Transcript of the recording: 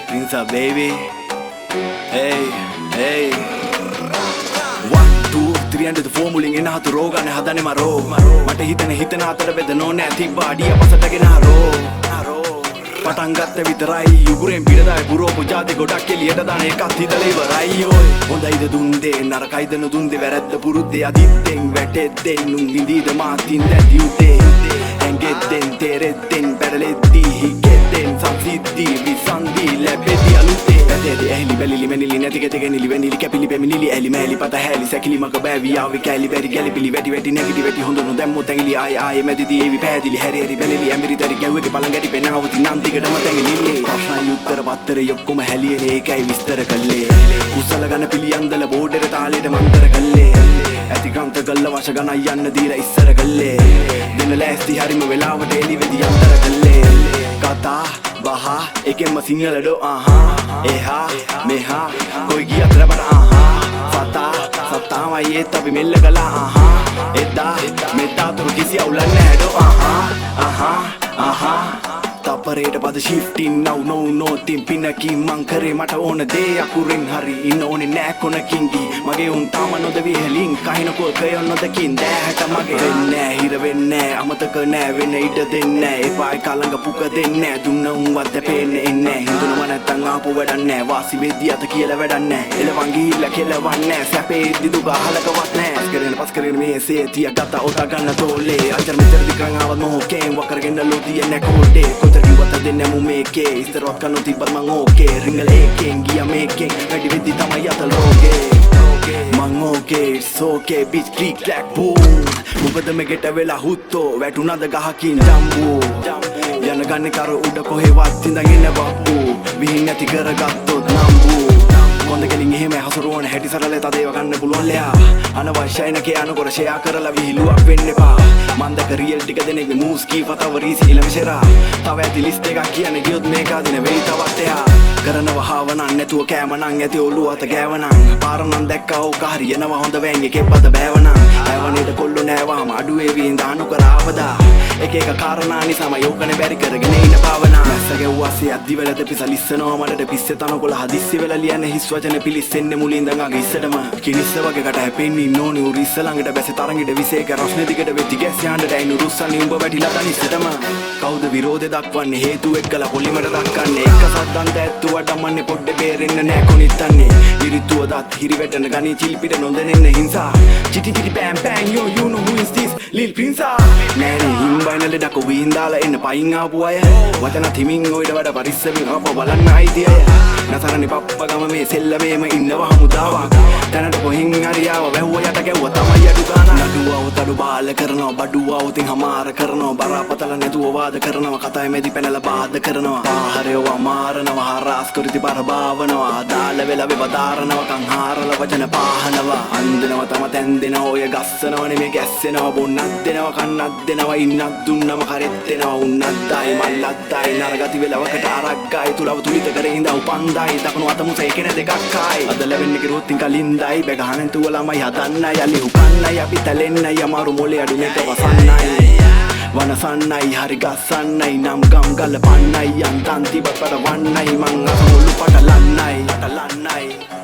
Prince baby. Hey, hey. 1, 2, 3 and the formula in a roga and hadane maro. Mata hitana atara vedano nathi body apasatagena haro. පටන්ගත්ත විතරයි යුගුරෙන් පිටදයි පුරෝපු ජාති ගොඩක් එළියට දාන එකත් හිතලා ඉවරයි ඔය හොඳයිද දුන්දේ නරකයිද නොදුන්දේ වැරද්ද පුරුද්දේ අදිත්තෙන් වැටෙද්දෙන් නුන් විඳීද මාතින් දැති උදේ ඇඟෙද්දෙන් තෙරෙද්දෙන් පැරලෙද්දී හිගෙද්දෙන් සංසිද්ධි විසන්දි ලැබෙති අලුතේ වැටේදී ඇහිලි බැලිලි මෙනිලි නැති කෙතේ නිලි වෙනිලි කැපිලි පෙමිනිලි ඇලි මෑලි පත හැලි සැකිලි මක බෑවි ආවි කැලි බැරි ගැලිපිලි වැඩි වැඩි නැගිටි වැඩි හොඳ නොදැම්මෝ තැඟිලි ආයේ මැදිදී ඒවි පෑදිලි හැරි හැරි බැලිලි ඇඹිරි තරි ගැව්වේගේ පළඟැටි පෙනාවති නම් ප්‍රශ්න උත්තර පත්තරේ ඔක්කොම හැලියනේ ඒකයි විස්තර කළේ කුසල ගණ පිළියන්දල බෝඩරේ තාලෙට මන්තර කළේ ඇති ග්‍රන්ථ ගල්ල වශ ගණන් යන්න දීලා ඉස්සර කළේ දෙන ලෑස්ති හරිම වෙලාවට එලි වෙදි අන්තර කළේ කතා බහ එකෙන්ම සිංහලඩෝ එහා මෙහා කොයි ගියත් රබර සතාමයි ඒත් අපි මෙල්ල කළා එදා මෙදා තුරු කිසි අවුලක් නැහැඩෝ Tapareta pada shifting now no තිම්පිනකින් මං කරේ මට ඕන දේ අකුරෙන් හරි ඉන්න ඕනේ නෑ කොනකින්දි මගේ උන් තාම නොදවි හෙලින් කහිනකෝ කයොන් නොදකින් දැහැට මගේ වෙන්නේ හිර වෙන්නේ අමතක නෑ වෙන ඉඩ දෙන්නේ එපායි කලංග පුක දෙන්නේ දුන්න උන්වත් දෙපෙන්නේ එන්නේ හිතුනම නැත්තම් ආපු වැඩක් නෑ වාසි වෙද්දි අත කියලා වැඩක් නෑ එලවන් ගිහිල්ලා කෙලවන්නේ සැපේද්දි දුක අහලකවත් නෑ පස් කරගෙන මේ සේතිය ගත ඔතා ගන්න තෝලේ අජර් මෙතර දිකන් ආවත් මොහොකෙන් වකරගෙන ලෝතිය නැකෝඩේ Wata denne mu meke Isterot kanu tibat mang oke Ringal eken Gia meken Ready with the tamayata loge Mang oke It's okay Bitch click clack boom Mukada me geta vela hutto වැටුනද ගහකින් ජම්බු යන ගන්නේ කර උඩ කොහෙවත් ඉඳගෙන වප්පු විහිං නැති කරගත්තොත් නම්බු කොන්ද කෙලින් එහෙම හසුරුවන හැටි සරලේ තදේව ගන්න පුළුවන් ලයා අනවශ්‍යයි නකේ අනකොර ෂෙයා කරලා විහිළුවක් වෙන්න එපා මන්දක රියල් ටික දෙනෙක් මූස් කී පතවරි සීල විසරා තව ඇති ලිස්ට් එකක් කියන්නේ ගියොත් මේක අදින වෙයි තවත් එහා කරනව හාවනන් නැතුව කෑමනන් ඇති ඔළුව අත ගෑවනන් පාරනම් දැක්කා ඕක හරියනවා හොඳ වෑන් එකේ පද බෑවනන් ඇවනේද කොල්ලෝ නෑවාම අඩුවේ වින් දානු කරාවදා එක එක කාරණා නිසාම යෝකනේ බැරි කරගෙන ඉන්න භාවනා මැස්ස ගැව්වාසේ අද්දි වෙලද පිසලිස්සනවා මඩට පිස්සේ තනකොළ හදිස්සි වෙලා ලියන්නේ හිස් වචන පිලිස්සෙන්නේ මුලින් ඉඳන් අග ඉස්සටම කිනිස්ස වගේ කට හැපෙන්නේ ඉන්නෝනේ උරි ඉස්ස ළඟට බැසේ තරංගෙට විසේක රස්නේ දිගට වෙති ගැස් යන්න ඩයිනු රුස්සන්නේ උඹ වැටිලා තනිස්සටම කවුද විරෝධය දක්වන්නේ හේතු එක්කලා පොලිමට දක්කන්නේ එක සද්දන්ත ඇත්තුවට අමන්නේ පොඩ්ඩේ බේරෙන්න නෑ කොනිටන්නේ විරිතුව දත් හිරි වැටෙන ගණී චිල්පිට නොදෙනෙන්න හිංසා චිටි චිටි බෑම් බෑම් yo you know who is this Lil Prince නෑනේ හිම්බයින ලෙඩක වීන් දාලා එන්න පයින් ආපු අය වචන තිමින් ඔයිට වඩා පරිස්සමින් අප බලන්න අයිතිය නසරනි පප්පා ගම මේ සෙල්ලමේම ඉන්නවා හමුදාවක් දැනට කොහින් හරි ආව වැහුව යට ගැව්ව තමයි අඩු ගාන නඩුවව තඩු බාල කරනවා බඩුවව උතින් හමාර කරනවා බරපතල නැතුව වාද කරනවා කතාවේ මෙදි පැනලා බාද කරනවා ආහාරයව අමාරනවා හරාස් කරිති බර භාවනවා දාල වෙලා වෙවදාරනවා කන් හාරලා වචන පාහනවා අන්දනවා තම තැන් දෙනවා ඔය ගස්සනවා නෙමේ ගැස්සෙනවා බොන්නත් දෙනවා කන්නත් දෙනවා ඉන්නත් දුන්නම කරෙත් දෙනවා උන්නත්යි මල්ලත්යි නරගති වෙලවකට අරක්කයි තුලව තුලිත කරේ ඉඳ උපන්දයි දකුණු අත මුස එකන දෙකක්යි අද ලැබෙන්නේ කිරුත් ඉන් කලින්දයි බගහනෙන් තුව ළමයි හදන්නයි යලි උකන්නයි අපි තැලෙන්නයි අමාරු මොලේ අඩු මේක වසන්නයි වනසන්නයි හරි ගස්සන්නයි නම් ගම් ගල පන්නයි යන්තන් තිබත් පට වන්නයි මං අත මුළු පටලන්නයි